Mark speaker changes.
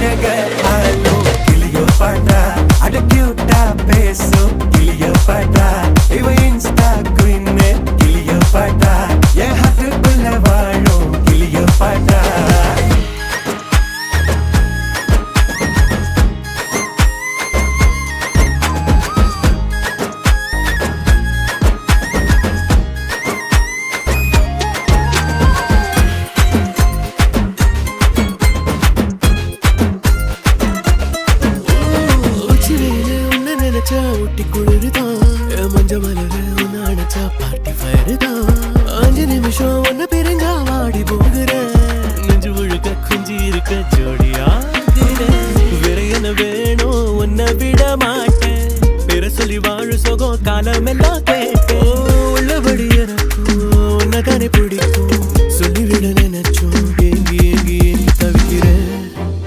Speaker 1: அழக ஆலோ கிளியோ பாட்டா அட கியூட்டா பேசும் கிளியோ பாட்டா இவ இன்ஸ்டா குயின் கிளியோ பாட்டா என் ஹார்ட்டுக்குள்ள வாழும் கிளியோ பாட்டா ஊட்டி குளிர்தான் மஞ்ச மலர உன்ன அணைச்சா பார்ட்டி ஃபயர் தான் 5 நிமிஷம் ஒன்ன பிரிஞ்சா வாடி போகிறேன் நெஞ்சு முழுக்க குஞ்சி இருக்க ஜோடியாகிறேன் வேற என்ன வேணும் உன்னை விட மாட்டேன் பேர சொல்லி வாழு சோகம் காலம் எல்லாம்